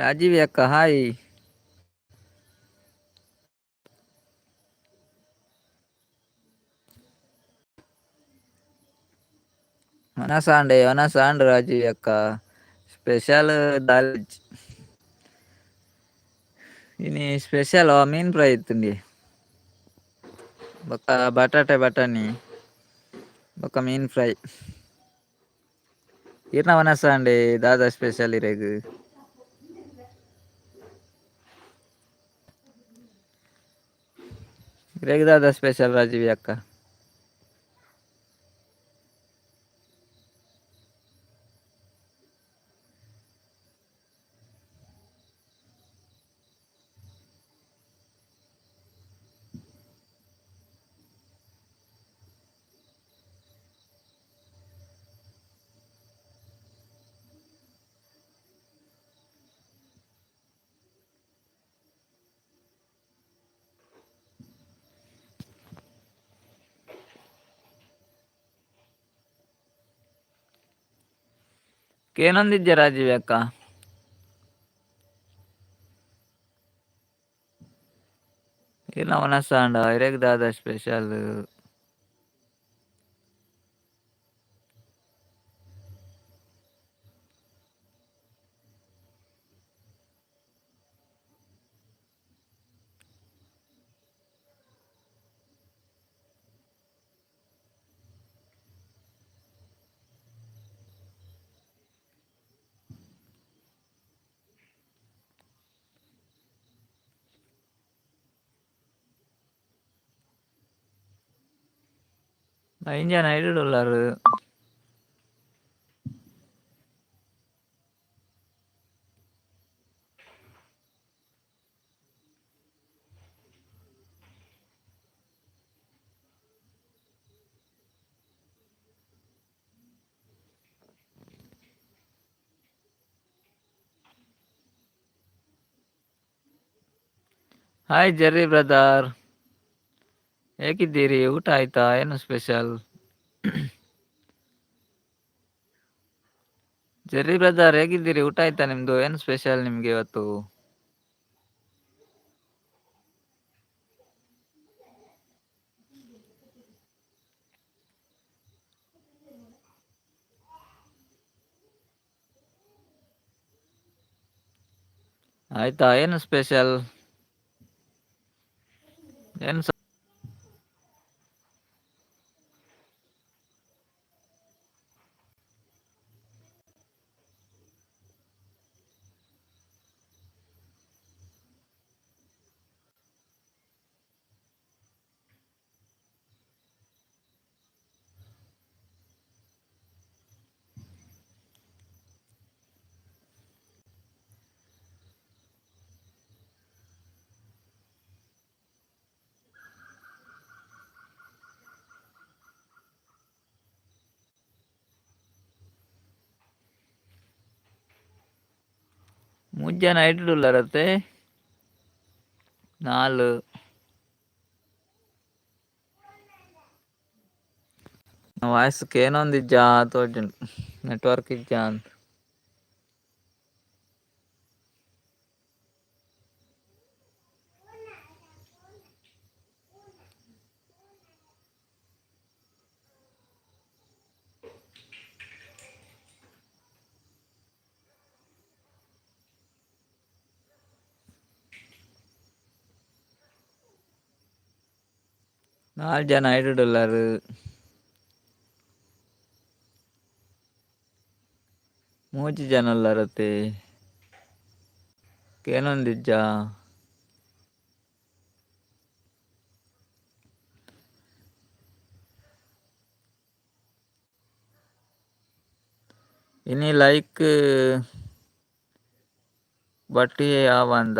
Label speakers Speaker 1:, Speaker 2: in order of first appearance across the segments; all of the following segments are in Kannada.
Speaker 1: రాజీవ్ యొక్క హాయ్. ಒನಸಾಂಡ್ ರಾಜೀವ್ యొక్క ಸ್ಪೆಷಲ್ ದಾಲ್ಚ್ ini ಸ್ಪೆಷಲ್ ಮೀನ್ ಫ್ರೈ ಇತ್ತಂడి. ఒక ಬಟಾಣಿ ఒక ಮೀನ್ ಫ್ರೈ ಇರ್ನ ಒನಸಾಂಡ್ ದಾದಾ ಸ್ಪೆಷಲ್ ಇರೆಗ್ ದಾದಾ ಸ್ಪೆಷಲ್ ರಾಜೀವ್ యొక్క ಏನೊಂದಿದ್ಯ ರಾಜೀವ್ యొక్క ಇರ್ನ ಒನಸಾಂಡ ಇರೆಗ್ ದಾದಾ special engine $5 hi Jerry brother, ಹೇಗಿದ್ದೀರಿ? ಊಟ ಆಯ್ತಾ? ಏನು ಸ್ಪೆಷಲ್? ಜೆರ್ರಿ ಬ್ರದರ್ ಹೇಗಿದ್ದೀರಿ? ಊಟ ಆಯ್ತಾ ನಿಮ್ದು? ಏನು ಸ್ಪೆಷಲ್ ನಿಮ್ಗೆ ಇವತ್ತು? ಆಯ್ತಾ? ಏನು ಸ್ಪೆಷಲ್? ಏನು 5 $. ಅತ್ತೆ 4 ವಾಯ್ಸ್‌ಗೆ ಏನೊಂದಿಜ್ಜಾ ತೋಜುಂಡು ನೆಟ್‌ವರ್ಕ್ ಇಜ್ಜಾ ಅಂತ. $5 $3 ಅತ್ತೆ ಏನೊಂದಿಜ್ಜಾ ಇನಿ ಲೈಕ್ ಬಟ್ಟಿ ಯಾವಂದ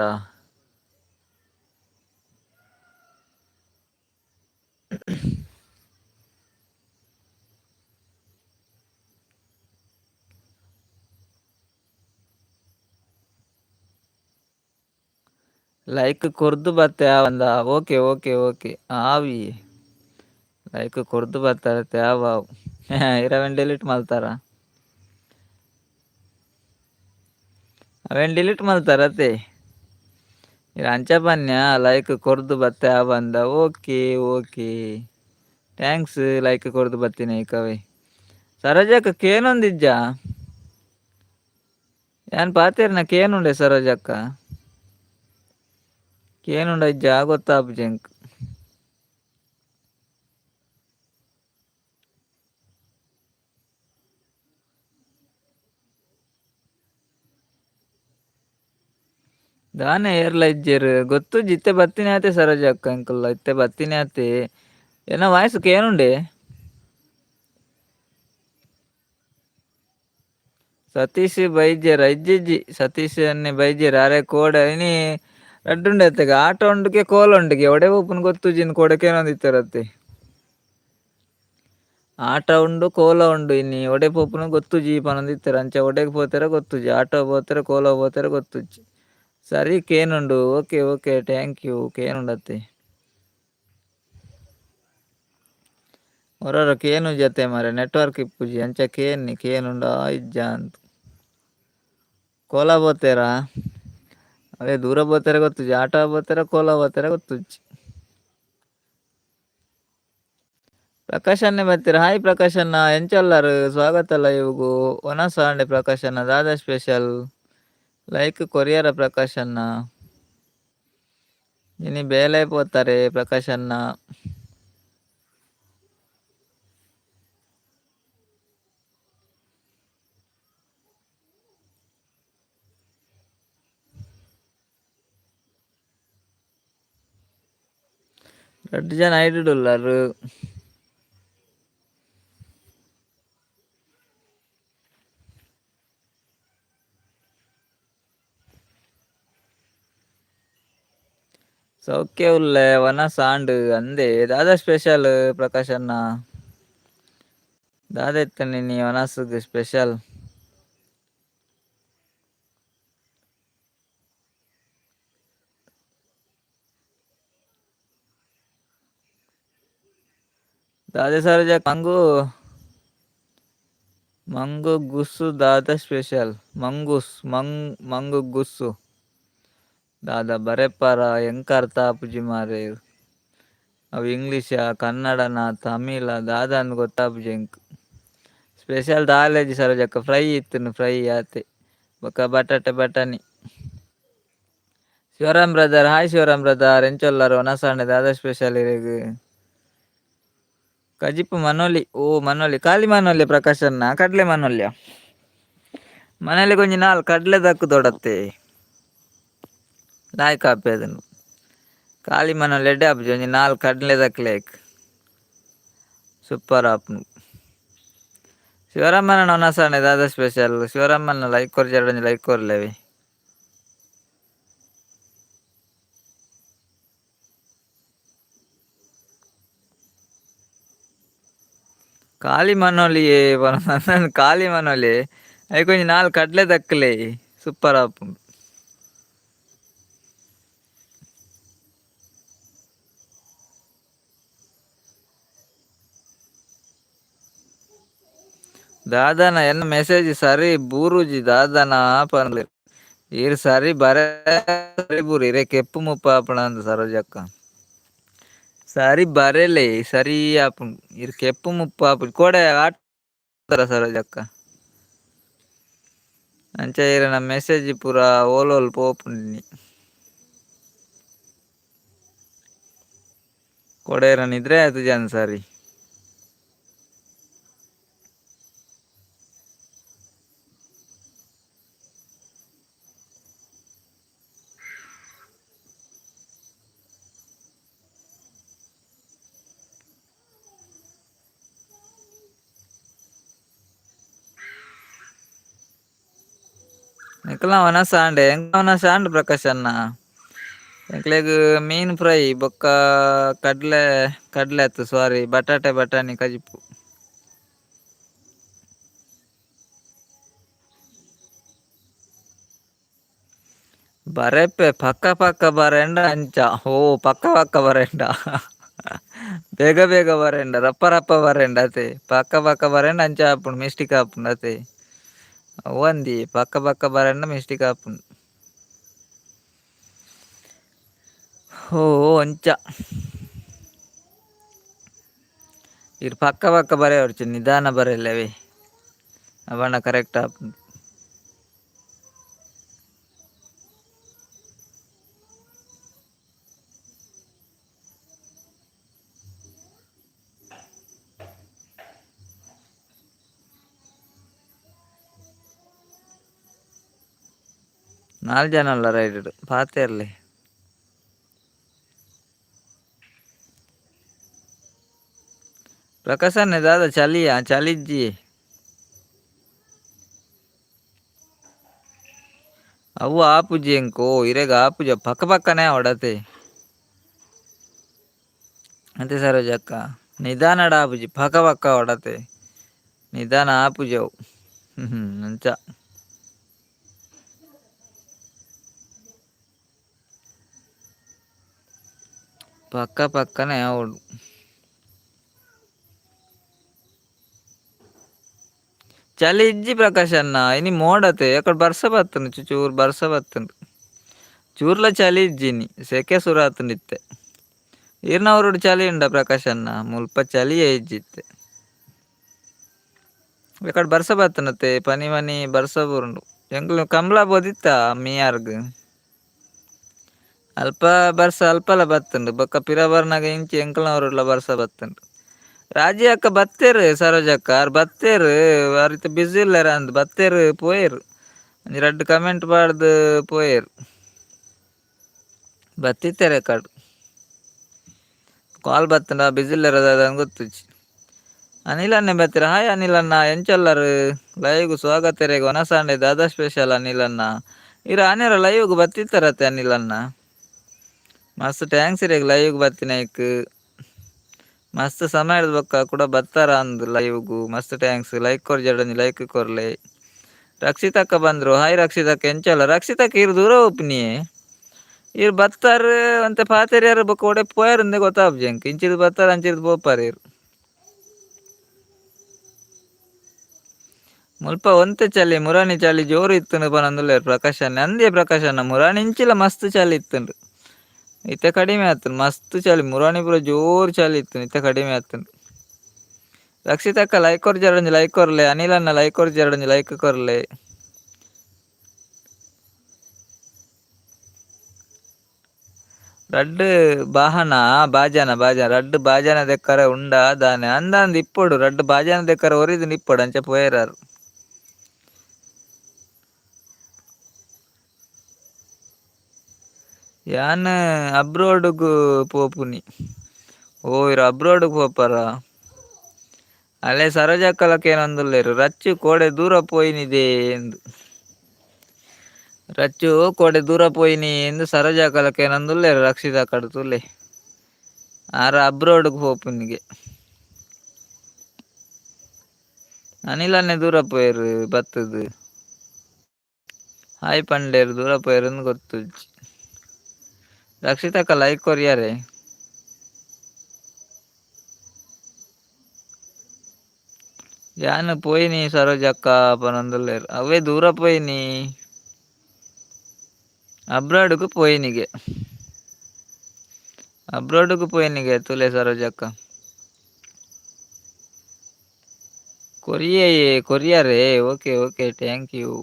Speaker 1: ಲೈಕ್ ಕೊರ್ದು ಬತ್ತೆ ಯಾವಂದ. ಓಕೆ ಓಕೆ ಓಕೆ ಆವಿ ಲೈಕ್ ಕೊರ್ದು ಬರ್ತಾರತ್ತೆ ಯಾವ ಇರವನ್ ಡಿಲೀಟ್ ಮಾಡ್ತಾರ. ಅವೇನು ಡಿಲೀಟ್ ಮಾಡ್ತಾರತ್ತೆ. ಇದು ಅಂಚ ಪನ್ಯ ಲೈಕ್ ಕೊರ್ದು ಬತ್ತೆ ಆ ಬಂದ ಓಕೆ ಓಕೆ ಥ್ಯಾಂಕ್ಸ್ ಲೈಕ್ ಕೊರ್ದು ಬತ್ತೀನಿ ಕವೆ ಸರೋಜಕ್ಕ ಕೇನೊಂದಿಜ್ಜ ಯಾನ್ ಪಾತೇರ್ನ ಕೇನುಂಡೆ ಸರೋಜಕ್ಕ ಕೇನುಂಡ ಇಜ್ಜ ಗೊತ್ತಾಪು ಜಂಕ್ ದಾನೆ ಏರ್ಲ ಇಜ್ಜೇರು ಗೊತ್ತು ಇತ್ತೆ ಬತ್ತಿನ ಆತೆ ಸರೋಜಕ್ಕ ಅಂಕಲ್ ಇತ್ತೆ ಬತ್ತಿನ ಆತೆ ಏನ ವಾಯ್ಸ್ ಕೇನುಂಡೆ ಸತೀಶ್ ಬೈದ್ಯರ ಇಜ್ಜಿಜ್ಜಿ ಸತೀಶ್ ಅನ್ನೆ ಬೈದ್ಯರ ಅರೆ ಕೋಡ ಇನಿ ರಡ್ಡುಂಡೆ ಅತ್ತೆಗ ಆಟ ಉಂಡಿಗೆ ಕೋಲ ಉಂಡಿಗೆ ಒಡೆ ಉಪ್ಪುನ ಗೊತ್ತುಜಿನ ಕೊಡಕೇನೊಂದಿತ್ತಾರತ್ತೆ ಆಟ ಉಂಡು ಕೋಲ ಉಂಡು ಇನ್ನಿ ಒಡೆ ಪೋಪುನ ಗೊತ್ತುಜಿ ಪನೊಂದಿತ್ತರ ಅಂಚ ಒಡೆಗೆ ಪೋತರ ಗೊತ್ತುಜಿ ಆಟೋ ಪೋತರ ಕೋಲ ಪೋತರ ಗೊತ್ತುಜಿ ಸರಿ ಕೇನುಂಡು ಓಕೆ ಓಕೆ ಥ್ಯಾಂಕ್ ಯು ಕೇನುಂಡತ್ತೆ ಹೊರರ ಕೇನು ಜತೆ ಮಾರೆ ನೆಟ್ವರ್ಕ್ ಇಪ್ಪುಜಿ ಅಂಚ ಕೇನ್ನಿ ಕೇನುಂಡ ಇಜ್ಜ ಅಂತ ಕೋಲ ಪೋತೇರಾ ಅದೇ ದೂರ ಪೋತಾರೆ ಗೊತ್ತುಜಿ ಆಟ ಪೋತಾರೆ ಕೋಲ ಪೋತಾರೆ ಗೊತ್ತುಜಿ ಪ್ರಕಾಶನ್ನೇ ಬರ್ತೀರ ಹಾಯ್ ಪ್ರಕಾಶನ್ನ ಎಂಚಲ್ಲಾರು ಸ್ವಾಗತ ಲೈವ್ಗೂ ಒನ ಸಾಂಡೆ ಪ್ರಕಾಶನ್ನ ದಾದಾ ಸ್ಪೆಷಲ್ ಲೈಕ್ ಕೊರಿಯರ ಪ್ರಕಾಶನ್ನ ಇನಿ ಬೇಲೆ ಪೋತಾರೆ ಪ್ರಕಾಶನ್ನ ரெண்டு ஜன ஐடுள்ளாரு ಸೌಖ್ಯ ಉಳ್ಳೆ ವನ ಸಾಂಡು ಅಂದೆ ದಾದಾ ಸ್ಪೆಷಲ್ ಪ್ರಕಾಶನ್ನ ದಾದಾ ಇತ್ತನೆ ನೀ ವನಸ್ಗೆ ಸ್ಪೆಷಲ್ ದಾದಾ ಸರೋಜ ಮಂಗು ಮಂಗು ಗುಸ್ಸು ದಾದಾ ಸ್ಪೆಷಲ್ ಮಂಗು ಗುಸ್ಸು ದಾದಾ ಬರೆಪಾರ ಎಂಕ ಅರ್ಥ ಆಪುಜಿ ಮಾರೆ ಅವು ಇಂಗ್ಲೀಷ ಕನ್ನಡನ ತಮಿಳ ದಾದಾ ಅಂದ್ ಗೊತ್ತಾಪುಜಿ ಎಂಕ್ ಸ್ಪೆಷಲ್ ದಾಲೇಜಿ ಸರೋಜಕ್ಕ ಫ್ರೈ ಇತ್ತು ಫ್ರೈ ಆತೆ ಬೊಕ್ಕ ಬಟಾಟೆ ಬಟಾಣಿ Shivaram brother hi Shivaram brother ಎಂಚೊಲ್ಲಾರು ಒನಸಾಂಡೆ ದಾದಾ ಸ್ಪೆಷಲ್ ಇರೆಗ್ ಕಜಿಪ್ಪು ಮನೋಲಿ ಓ ಮನೋಲಿ ಖಾಲಿ ಮನೋಲಿ ಪ್ರಕಾಶನ್ನ ಕಡ್ಲೆ ಮನೋಲ್ಯ ಮನೇಲಿ ಕೊಂಚ ನಾಲ್ ಕಡ್ಲೆ ದಕ್ಕು ದೊಡತ್ತೆ ಲಾಯ್ಕ್ ಆಪೆ ಅದನ್ನು ಖಾಲಿ ಮನೋಲಿ ಎಡ್ಡೆ ಆಪುಜಿ ಒಂಜಿ ನಾಲ್ ಕಡ್ಲೆ ದಕ್ಲೇಕ್ ಸೂಪರ್ ಆಪ್ನು ಶಿವರಾಮನ ಒನಸಾಂಡೆ ದಾದಾ ಸ್ಪೆಷಲ್ ಶಿವರಾಮನ ಲೈಕ್ ಕೊರ್ಜಿ ಲೈಕ್ ಕೊರ್ಲೇವಿ ಖಾಲಿ ಮನೋಲಿ ಖಾಲಿ ಮನೋಲಿ ಅవి కొంచెం నాలుగు కట్లే దక్కలే సూపర్ ఆపు ದಾದಾನ ಎನ್ನ ಮೆಸೇಜ್ ಸರಿ ಬೂರುಜಿ ದಾದಾನ ಪನ್ಲೆ ಇರ್ ಸರಿ ಬರೇ ಸರಿ ಬೂರು ಇರೇ ಕೆಪ್ಪು ಮುಪ್ಪ ಆಪಣ ಅಂದ ಸರೋಜಕ್ಕ ಸರಿ ಬರೇಲೆ ಸರಿ ಆಪು ಇರ್ ಕೆಪ್ಪು ಮುಪ್ಪ ಆಪು ಕೋಡೆ ಆಟ ಸರೋಜಕ್ಕ ಅಂಚ ಇರ ನಮ್ಮ ಮೆಸೇಜ್ ಪೂರ ಓಲೋಲ್ ಪೋಪುಂಡಿನಿ ಕೊಡೇರ ನಿದ್ರೆ ಆಯ್ತು ಜನ ಸರಿ ಎಂಕಲ ಒನಸಾಂಡೆ ಪ್ರಕಾಶ್ ಅನ್ನ ಎಂಕ್ಲೆಗ್ ಮೀನ್ ಫ್ರೈ ಬೊಕ್ಕ ಕಡ್ಲೆ ಆಯ್ತು ಸಾರಿ ಬಟಾಟೆ ಬಟಾಣಿ ಕಜಿಪು ಬರೆಪೆ ಪಕ್ಕ ಬರೆಂಡ ಅಂಚ ಓ ಪಕ್ಕ ಬರೆಂಡ ಬೇಗ ಬರೆಂಡ ರಪ್ಪ ಬರೆಂಡ ಅತೆ ಪಕ್ಕ ಬರೆಂಡ ಅಂಚ ಆಪುಂಡು ಮಿಸ್ಟಿಕ್ ಆಪುಂಡು ಅತೆ అవ్వంది పక్క పక్క బరన్న మిస్టేక్ ఆపుండు. ಓ ಅಂಚ ಇರ್ ಪಕ್ಕ ಪಕ್ಕ ಬರೆಯವ್ರು ನಿಧಾನ ಬರೆಯಲ್ಲವೇ ಅವಣ್ಣ ಕರೆಕ್ಟ್ ಆಪುಂಡು. ನಾಲ್ಕು ಜನ ಅಲ್ಲ ರೈಡ್ ಪಾತೆ ಇರಲಿ. ಪ್ರಕಾಶನ್ನೇ ದಾದ ಚಲಿಯಾ ಚಲಿಜ್ಜಿ ಅವು ಆಪುಜಿ ಎಂಕೋ ಇರೆಗ ಆಪುಜ ಪಕ್ಕ ಪಕ್ಕನೇ ಹೊಡತೆ ಅಂತೆ ಸರೋಜಕ್ಕ ನಿಧಾನಡ ಆಪುಜಿ ಪಕ್ಕ ಪಕ್ಕ ಹೊಡತೆ ನಿಧಾನ ಆಪುಜವು ಅಂಚ ಪಕ್ಕ ಪಕ್ಕನೇ ಅವಡು చలి ఇజ్జి ప్రకాష్ అన్న ఇని మోడతే అక్కడ బర్స బతుంది చూరు బర్స బతుంది చూర్ల చలి ఇజ్జిని సెకే సురాతుంది ఇತ್ತೆ ఈర్నవరుడు చలి ఉండ ప్రకాష్ అన్న ముಲ್ಪ చలి ఇజ్జిತ್ತೆ ఇక్కడ బర్స బతునತ್ತೆ పని మని బర్స ಬುರುಂಡು ಎಂಕ್ಲು ಕಂಬ್ಳ ಬೋದಿತ್ತ ಮೀಯಾರ್ಗ್ ಅಲ್ಪ ಬರ್ಸ ಅಲ್ಪಲ ಬತ್ತುಂಡು ಬೊಕ್ಕ ಪಿರಬರ್ನಾಗ ಇಂಚಿ ಎಂಕ್ಲನವರುಡ್ಲ ಬರ್ಸ ಬತ್ತುಂಡು. ರಾಜಿ ಅಕ್ಕ ಬತ್ತೇರು ಸರೋಜಕ್ಕ ಅವ್ರು ಬತ್ತೇರು ಅವ್ರಿತ ಬಿಸಿ ಇಲ್ಲರ ಅಂದ್ ಬತ್ತೇರು ಪೋಯೇರು ಒಂಜಿ ರಡ್ಡ್ ಕಮೆಂಟ್ ಪಾಡ್ದು ಪೋಯೇರು ಬತ್ತಿತ್ತೆ ರೆಕಾರ್ಡ್ ಕಾಲ್ ಬತ್ತಂಡ ಬಿಸಿ ಇಲ್ಲರ ಅದಂಗೆ ಗೊತ್ತುಚ್ಚಿ. ಅನಿಲ್ ಅಣ್ಣೆ ಬತ್ತೀರ. ಹಾಯ್ ಅನಿಲ್ ಅಣ್ಣ ಎಂಚಲ್ಲರು ಲೈವ್ಗೂ ಸ್ವಾಗತ ರೇಗ ಒನಸಾಂಡೆ ದಾದಾ ಸ್ಪೆಷಲ್ ಅನಿಲ್ ಅಣ್ಣ ಇರ ಆನೆರ ಲೈವ್ಗೂ ಬತ್ತಿತ್ತಾರತ್ತೆ ಅನಿಲ್ ಅಣ್ಣ ಮಸ್ತ್ ಟ್ಯಾಂಕ್ಸ್ ರೇಗ ಲೈವ್ಗೆ ಬತ್ತಿನೈಕ್ ಮಸ್ತ್ ಸಮಯದ ಬೊಕ್ಕ ಕೂಡ ಬತ್ತಾರ ಅಂದ್ ಲೈವ್ಗೂ ಮಸ್ತ್ ಟ್ಯಾಂಕ್ಸ್ ಲೈಕ್ ಕೊರ್ ಜಡನಿ ಲೈಕ್ ಕೊರ್ಲೆ. ರಕ್ಷಿತಕ್ಕ ಬಂದ್ರು. ಹಾಯ್ ರಕ್ಷಿತಕ್ಕ ಎಂಚಲ್ಲ ರಕ್ಷಿತಕ್ಕ ಇರ್ ದೂರ ಒಪ್ನಿಯೇ ಇರ್ ಬತ್ತಾರ ಅಂತ ಪಾತೆರಿಯಾರ ಬೊಕ್ಕ ಒಡೆ ಪೋಯಾರಂದೆ ಗೊತ್ತಾಪ್ಜಿ ಎಂಕ್ ಇಂಚಿದ್ ಬತ್ತಾರ ಅಂಚಿದ್ ಪೋಪಾರ ಇರು ಮುಲ್ಪ ಒಂತೆ ಚಲಿ ಮುರಾಣಿ ಚಲಿ ಜೋರು ಇತ್ತುಂಡು ಪನಂದುಲ್ಲೇರು ಪ್ರಕಾಶನ್ನ ಅಂದೇ ಪ್ರಕಾಶನ್ನ ಮುರಾಣಿ ಇಂಚಿಲ ಮಸ್ತ್ ಚಲಿ ಇತ್ತುಂಡು ಇತ್ತೆ ಕಡಿಮೆ ಆತುಂಡು ಮಸ್ತ್ ಚಲಿ ಮುರಾಣಿ ಪೂರ ಜೋರು ಚಲಿ ಇತ್ತುಂಡು ಇತ್ತೆ ಕಡಿಮೆ ಆತುಂಡು. ರಕ್ಷಿತಕ್ಕ ಲೈಕ್ ಕೊರ್ ಜರೊಂಜಿ ಲೈಕ್ ಕೊರ್ಲೆ ಅನಿಲ್ ಅಣ್ಣ ಲೈಕ್ ಕೊರ್ ಜರೊಂಜಿ ಲೈಕ್ ಕೊರ್ಲೆ. ರಡ್ಡ್ ಬಾಹನ ಬಾಜಾನ ರಡ್ಡ್ ಬಾಜಾನ ದೆಕ್ಕರ ಉಂಡ ದಾನೆ ಅಂದಂದ್ ಇಪ್ಪೊಡು ರಡ್ಡ್ ಬಾಜಾನ ದೆಕ್ಕರ ಒರಿದು ಇಪ್ಪೊಡು ಅಂಚ ಪೋಯರಾರು. ಯಾನ್ ಅಬ್ರೋಡ್ಗೂ ಪೋಪುನಿ. ಓ ಇರು ಅಬ್ರೋಡ್ಗ್ ಪೋಪಾರ ಅಲ್ಲೇ ಸರೋಜಕ್ಕಲಕ್ಕೆ ಏನೊಂದುಲ್ಲೇರು ರಚ್ಚು ಕೋಡೆ ದೂರ ಪೋಯಿನಿದೆ ಎಂದು ರಚ್ಚು ಕೋಡೆ ದೂರ ಪೋಯಿನಿ ಎಂದು ಸರೋಜಕ್ಕಲಕ್ಕೆ ಏನೊಂದುಲ್ಲೇರು ರಕ್ಷಿತ ಕಡೆ ತುಲೆ ಆರ ಅಬ್ರೋಡ್ಗ್ ಪೋಪುನಿಗೆ ಅನಿಲನ್ನೇ ದೂರ ಪೋಯರು ಬತ್ತದು ಹಾಯ್ ಪಂಡೇರು ದೂರ ಪೋಯರು ಗೊತ್ತು. ರಕ್ಷಿತಕ್ಕ ಲೈಕ್ ಕೊರಿಯಾರೆ ಯಾನು ಪೋಯಿನಿ ಸರೋಜಕ್ಕ ಪನೊಂದುಲ್ಲೇರು ಅವೇ ದೂರ ಪೋಯಿನಿ ಅಬ್ರಾಡ್ಗೂ ಪೋಯಿನಿಗೆ ತುಲೆ ಸರೋಜಕ್ಕ ಕೊರಿಯಾರೆ ಓಕೆ ಓಕೆ ಥ್ಯಾಂಕ್ ಯು.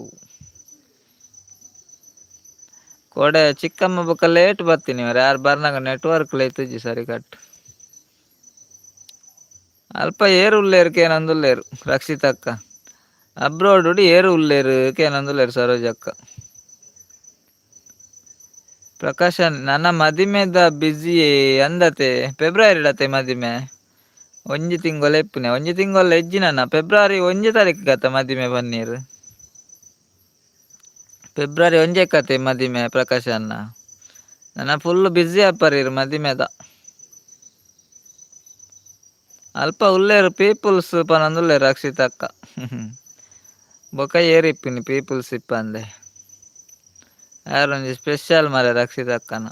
Speaker 1: ಕೋಡೆ ಚಿಕ್ಕಮ್ಮ ಬೊಕ್ಕ ಲೇಟ್ ಬರ್ತೀನಿ ಅವ್ರು ಯಾರು ಬರ್ನಾಗ ನೆಟ್ವರ್ಕ್ ಲೈತುಜಿ ಸರಿ ಕಟ್ ಅಲ್ಪ ಏರು ಉಲ್ಲೇರ್ಕೆ ಏನಂದುಲ್ಲೇರು ರಕ್ಷಿತಕ್ಕ ಅಬ್ರೋಡ್ ಏರು ಉಲ್ಲೇರ್ಕೆ ಏನಂದುಲ್ಲೇರು ಸರೋಜಕ್ಕ. ಪ್ರಕಾಶನ್ ನನ್ನ ಮದಿಮೆದ ಬಿಜಿ ಅಂದತೆ ಫೆಬ್ರವರಿ ಇಡತೆ ಮದಿಮೆ ಒಂಜಿ ತಿಂಗೊಲ ಎಪ್ಪುನೆ ಒಂಜಿ ತಿಂಗೊಲ ಎಜ್ಜಿ ನನ್ನ ಫೆಬ್ರವರಿ 1 ತಾರೀಕು ಗತ ಮದಿಮೆ ಬನ್ನೀರು ಫೆಬ್ರವರಿ 1 ಕತೆ ಮದಿಮೆ ಪ್ರಕಾಶ್ ಅನ್ನ ನನ್ನ ಫುಲ್ ಬಿಸಿ ಆಪರೀರು ಮದಿಮೆದ ಅಲ್ಪ ಉಲ್ಲೇರು ಪೀಪಲ್ಸ್ ಪನೊಂದುಲ್ಲೇರು ರಕ್ಷಿತಕ್ಕ ಬೊಕ ಏರಿಪ್ಪಿನಿ ಪೀಪಲ್ಸ್ ಇಪ್ಪ ಅಂದೆ ಯಾರೊಂಜಿ ಸ್ಪೆಷಲ್ ಮರೆ ರಕ್ಷಿತಕ್ಕನ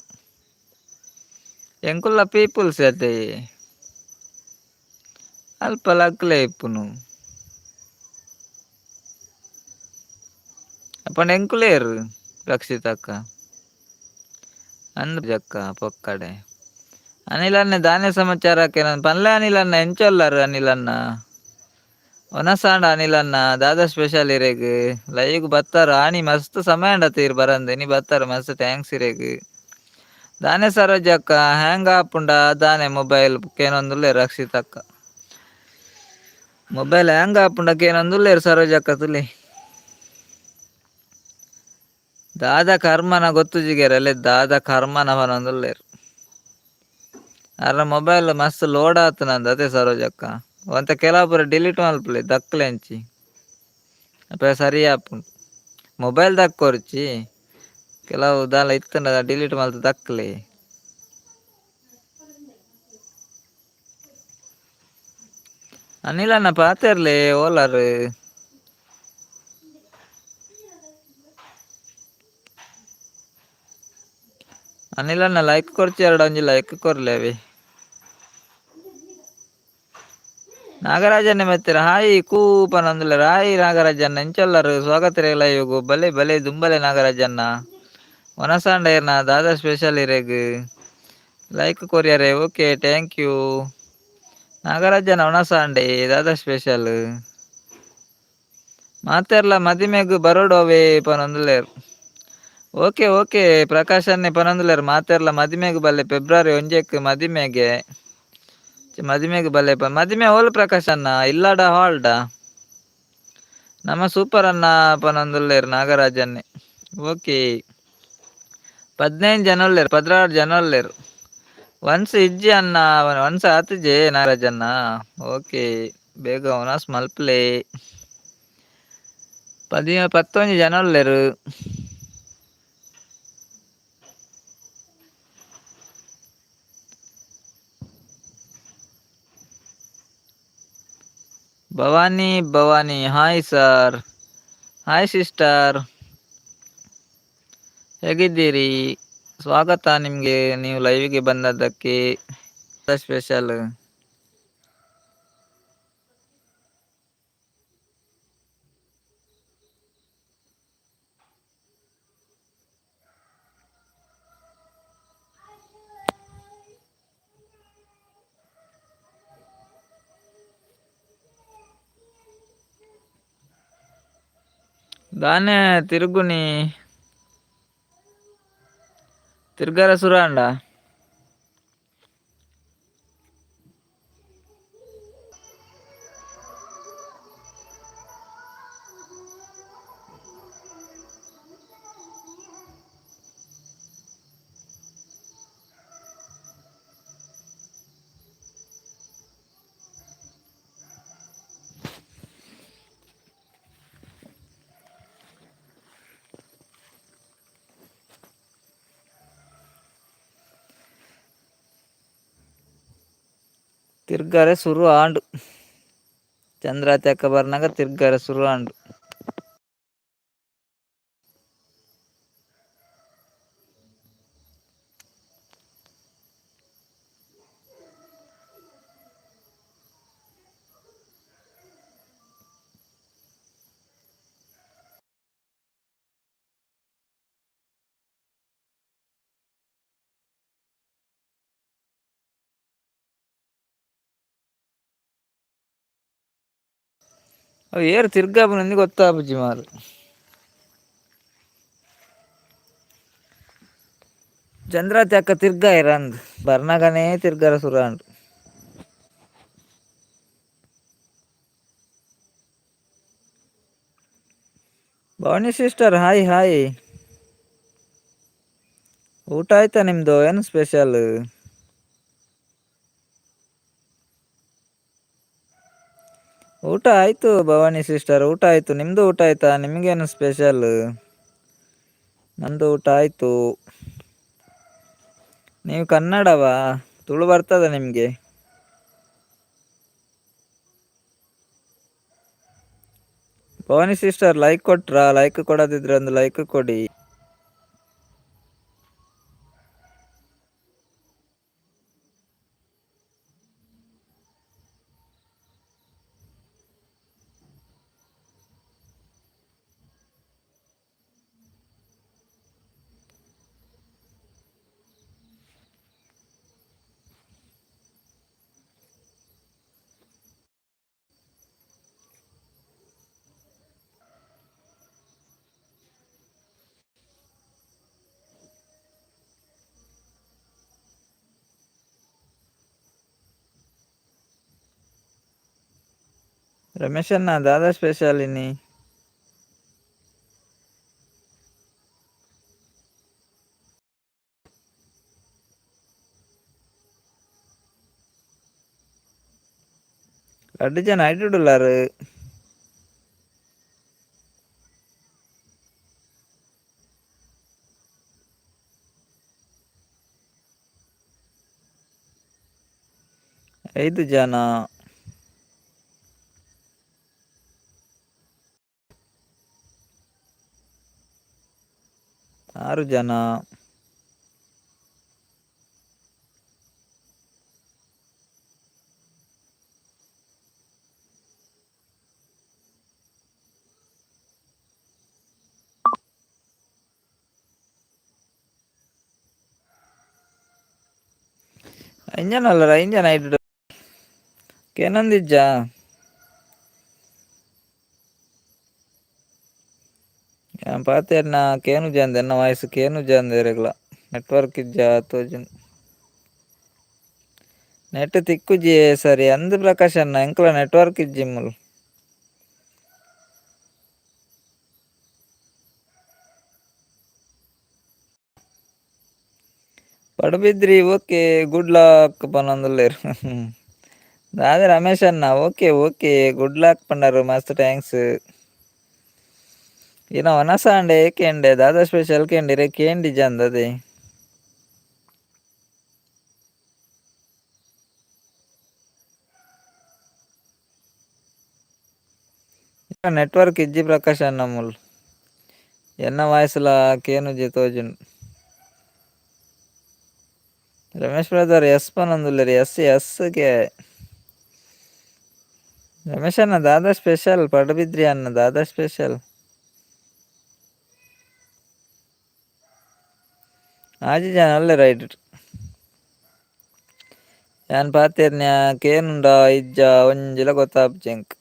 Speaker 1: ಎಂಕುಲ್ಲ ಪೀಪಲ್ಸ್ ಅತೆ ಅಲ್ಪ ಲಕ್ಲೆ ಇಪ್ಪುನು पण ಎಂಕುಲೇರ್ ರಕ್ಷಿತಕ್ಕ ಅಂದ್ ಜಕ್ಕ ಪೊಕ್ಕಡೆ ಅನಿಲನ್ನ ಧಾನ್ಯ ಸಮಾಚಾರಕ್ಕೆ ನಾನು ಪನ್ಲೆ ಅನಿಲನ್ನ ಎಂಚೊಲ್ಲರು ಅನಿಲನ್ನ ಒನಸಾಂಡ ಅನಿಲನ್ನ ದಾದಾ ಸ್ಪೆಷಲ್ ಇರೆಗ್ ಲೈವ್ ಬತ್ತಾರ ಆಣಿ ಮಸ್ತ್ ಸಮಯ ತೀರ್ ಬರಂದೆ ನೀ ಬತ್ತಾರ ಮಸ್ತ್ ಥ್ಯಾಂಕ್ಸ್ ಇರೆಗ್ ದಾನೆ ಸರೋಜಕ್ಕ ಹ್ಯಾಂಗ್ ಆಪುಂಡ ದಾನೆ ಮೊಬೈಲ್ ಕೇನೊಂದುಲ್ಲೆ ರಕ್ಷಿತಕ್ಕ ಮೊಬೈಲ್ ಹ್ಯಾಂಗ್ ಆಪುಂಡ ಕೇನೊಂದುಲ್ಲೇರ್ ಸರೋಜಕ್ಕ ತುಲೆ ದಾದ ಕರ್ಮನ ಗೊತ್ತು ಜಿಗೇರ್ ಅಲ್ಲೇ ದಾದ ಕರ್ಮನ ಪನೊಂದುಲ್ಲೇರ್ ಅರ ಮೊಬೈಲ್ ಮಸ್ತ್ ಲೋಡ್ ಆತ್ ನಂದು ಅದೇ ಸರೋಜಕ್ಕ ಒಂತ ಕೆಲವು ಪೂರ ಡಿಲೀಟ್ ಮಲ್ಪುಲೆ ದಕ್ಲೆ ಅಂಚಿ ಅಪ ಸರಿ ಆಪುಂಡು ಮೊಬೈಲ್ ದಕ್ಕೊರ್ಚಿ ಕೆಲವು ದಾಲ ಇತ್ತಂಡ ಡಿಲೀಟ್ ಮಲ್ತ್ ದಕ್ಲೆ ಅನಿಲನ್ನ ಪಾತೆರ್ಲೆ ಓಲಾರ್ ಅನಿಲನ್ನ ಲೈಕ್ ಕೊರ್ಚಿ ಎರಡು ಒಂಜಿ ಲೈಕ್ ಕೊರ್ಲೆ ಅವಿ ನಾಗರಾಜನ್ನೆ ಮೆತ್ತರ ಹಾಯಿ ಕೂಪನೊಂದುಲ್ಲೆರ್ ಹಾಯಿ ನಾಗರಾಜನ್ನ ಎಂಚಲ್ಲರು ಸ್ವಾಗತ ಲೈವ್ಗ್ ಬಲೆ ಬಲೆ ದುಂಬಲೆ ನಾಗರಾಜನ್ನ ಒನಸಾಂಡ ಏರ್ನ ದಾದಾ ಸ್ಪೆಷಲ್ ಇರೆಗ್ ಲೈಕ್ ಕೊರಿಯರೆ ಓಕೆ ಥ್ಯಾಂಕ್ ಯು ನಾಗರಾಜನ ಒಣಸಾಂಡೆ ದಾದಾ ಸ್ಪೆಷಲ್ ಮಾತೆರ್ಲ ಮದಿಮೆಗ್ ಬರೋಡೋವೆ ಪನೊಂದುಲ್ಲೇರ್ ಓಕೆ ಓಕೆ ಪ್ರಕಾಶನ್ನೆ ಪನೊಂದುಲ್ಲೇರ್ ಮಾತೆರ್ಲ ಮದಿಮೆಗ್ ಬಲ್ಲೆ ಫೆಬ್ರವರಿ 1ಕ್ ಮದಿಮೆಗೆ ಮದಿಮೆಗ್ ಬಲ್ಲೆ ಮದಿಮೆ ಓಲ್ ಪ್ರಕಾಶನ್ನ ಇಲ್ಲಾಡ ಹಾಲ್ಡ ನಮ್ಮ ಸೂಪರ್ ಅನ್ನ ಪನೊಂದುಲ್ಲೇರ್ ನಾಗರಾಜನ್ನೆ ಓಕೆ 15 ಜನ ಉಲ್ಲೇರ್ 16 ಜನ ಉಲ್ಲೇರ್ ಒನ್ಸ್ ಇಜ್ಜಿ ಅನ್ನ ಒನ್ಸ್ ಆತಿಜೆ ನಾಗರಾಜನ್ನ ಓಕೆ ಬೇಗ ಒನಸ್ ಮಲ್ಪಲೆ 19 ಜನ ಉಲ್ಲೇರ್ Bhavani hi sir hi sister ಹೇಗಿದ್ದೀರಿ ಸ್ವಾಗತ ನಿಮಗೆ ನೀವು ಲೈವ್ಗೆ ಬಂದದ್ದಕ್ಕೆ ಸ್ಪೆಷಲ್ ದಾನೆ ತಿರುಗುನಿ ತಿರ್ಗಾರ ಸುರಾಂಡ ತಿರ್ಗಾರೆ ಶುರು ಆಂಡ್ ಚಂದ್ರಾತ್ಯಕ ಬರ್ನಾಗ ತಿರ್ಗಾರೆ ಶುರು ಆಂಡ್ ಅವು ಏರು ತಿರ್ಗಾಪುನಂದು ಗೊತ್ತಾಪುಜಿ ಮಾರು ಚಂದ್ರಾತ್ಯಕ ತಿರ್ಗಾಯ ರಂಗ್ ಬರ್ನಾಗನೇ ತಿರ್ಗಾರ ಸುರಾಂಡ್ ಭವಾನಿ ಸಿಸ್ಟರ್ ಹಾಯ್ ಹಾಯ್ ಊಟ ಆಯ್ತಾ ನಿಮ್ದು ಏನು ಸ್ಪೆಷಲ್ ಊಟ ಆಯ್ತು ಭವಾನಿ ಸಿಸ್ಟರ್ ಊಟ ಆಯ್ತು ನಿಮ್ದು ಊಟ ಆಯ್ತಾ ನಿಮ್ಗೇನು ಸ್ಪೆಷಲ್ ನಂದು ಊಟ ಆಯ್ತು ನೀವು ಕನ್ನಡವಾ ತುಳು ಬರ್ತದ ನಿಮ್ಗೆ ಭವಾನಿ ಸಿಸ್ಟರ್ ಲೈಕ್ ಕೊಟ್ರಾ ಲೈಕ್ ಕೊಡದಿದ್ರೆ ಒಂದು ಲೈಕ್ ಕೊಡಿ రమేష్ అన్న దాదా స్పెషల్ ఇన్ని. ಲಡ್ಡು ಜನ ಇಟ್ಟುಳ್ಳಾರು. ಐದು ಜನ. 6 ಜನ. 5 ಜನ ಅಲ್ಲರ 5 ಜನ ಇಟ್ಟು ಕೇನೊಂದಿಜ್ಜ. ഞാൻ പാത്തേരന കേನು ജാಂದೆ ಎನ್ನ ವಾಯ್ಸ್ ಕೇನು ಜಾಂದೆ ಇರಗ್ಲ ನೆಟ್ವರ್ಕ್ ಇಜ್ಜ ತೋಜುಂಡು. ನೆಟ್ ತಿಕ್ಕುಜಿ ಸರಿ ಅಂದ್ ಪ್ರಕಾಶ್ ಅನ್ನ ಎಂಕ್ಲ ನೆಟ್ವರ್ಕ್ ಇಜ್ಜಿಮ್ಮಲ್. ಪಡುಬಿದ್ರಿ ಓಕೆ ಗುಡ್ ಲಕ್ ಪನೊಂದುಲ್ಲೇರು. ದಾದ ರಮೇಶ್ ಅನ್ನ ಓಕೆ ಓಕೆ ಗುಡ್ ಲಕ್ ಪಂಡರು ಮಸ್ತ್ ಥ್ಯಾಂಕ್ಸ್. ಇನ್ನ ಒನಸ ಅಂಡೆ ಏಕೆಂಡೆ ದಾದಾ ಸ್ಪೆಷಲ್ ಕೇಂಡಿರೆ ಕೇಂಡಿ ಜಂದದೆ. ನೆಟ್ವರ್ಕ್ ಇಜ್ಜಿ ಪ್ರಕಾಶ್ ಅನ್ನ ಮುಲ್ ಎನ್ನ ವಾಯ್ಸ್ಲ ಕೇನು ಜಿ ತೋಜುಂಡು. ರಮೇಶ್ ಬ್ರದರ್ ಎಸ್ ಪನೊಂದುಲ್ಲೇರು ಎಸ್ ಎಸ್ ಗೆ. ರಮೇಶ್ ಅನ್ನ ದಾದಾ ಸ್ಪೆಷಲ್ ಪಡುಬಿದ್ರಿ ಅನ್ನ ದಾದಾ ಸ್ಪೆಷಲ್. ಆಜಿ ಜನ ಅಲ್ಲೇ ರೈಟ್. ಯಾನ್ ಪಾತೆರ್ನ್ಯ ಕೇನುಂಡ ಇಜ್ಜ ಒಂಜಿಲ ಗೊತ್ತಾಪ್ಜೆಂಕ್.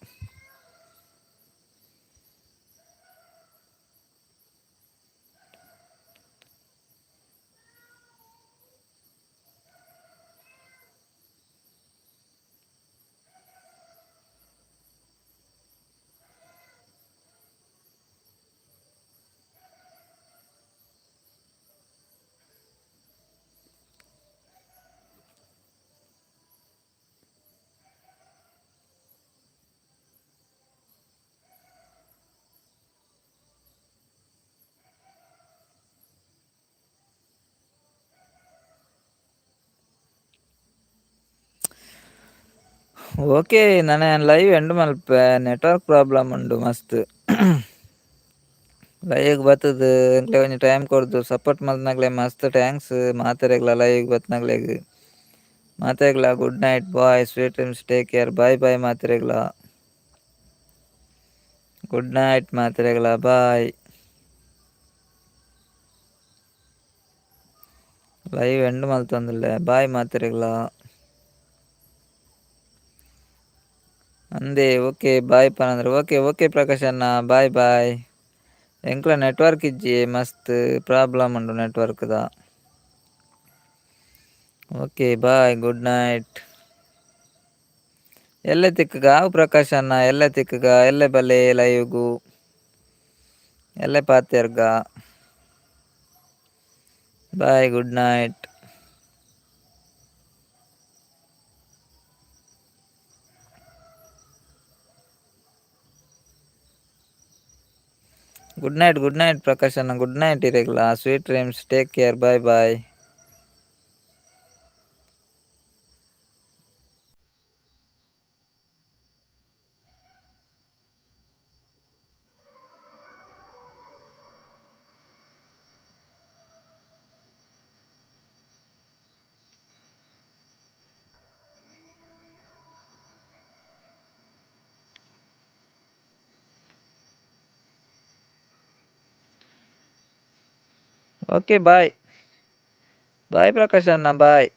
Speaker 1: ಓಕೆ ನಾನು live end Malpe network problem ಉಂಡು ಮಸ್ತ್. ಲೈವ್ಗೆ ಬರ್ತದ ಎಂಕ್ಲೆ ಒಂಜಿ ಟೈಮ್ ಕೊರ್ದು ಸಪೋರ್ಟ್ ಮಲ್ತನಕ್ಲೆ ಮಸ್ತ್ ಥ್ಯಾಂಕ್ಸ್. ಮಾತೆರೆಗ್ಲ ಲೈವ್ಗೆ ಬತ್ನಕ್ಲೆಗ್ ಮಾತೆರೆಗ್ಲ good night bye sweet dreams take care bye bye ಮಾತೆರೆಗ್ಲ. ಗುಡ್ ನೈಟ್ ಮಾತೆರೆಗ್ಲ ಬಾಯ್. ಲೈವ್ ಎಂಡ್ ಮಲ್ತೊಂದುಲ್ಲೆ ಬಾಯ್ ಮಾತೆರೆಗ್ಲ. ಅಂದೆ ಓಕೆ ಬಾಯ್ ಪನಂದ್ರೆ ಓಕೆ ಓಕೆ ಪ್ರಕಾಶ್ ಅನ್ನ ಬಾಯ್ ಬಾಯ್. ಎಂಕ್ಲ ನೆಟ್ವರ್ಕ್ ಇಜ್ಜಿ ಮಸ್ತ್ ಪ್ರಾಬ್ಲಮ್ ಉಂಡು ನೆಟ್ವರ್ಕ್ದ. Okay bye good night. ಎಲ್ಲೆ ತಿಕ್ಕಗ ಆವು ಪ್ರಕಾಶ್ ಅನ್ನ ಎಲ್ಲೆ ತಿಕ್ಕಗ ಎಲ್ಲೆ ಬಲೆ ಲೈವ್ಗು ಎಲ್ಲೆ ಪಾತೆರ್ಗ. Bye good night. Good night Prakash ಅನ್ನ ಗುಡ್ ನೈಟ್ ಇರೆಗ್ಲ sweet dreams take care bye bye. Okay bye bye Prakash ಅನ್ನ ಬಾಯ್.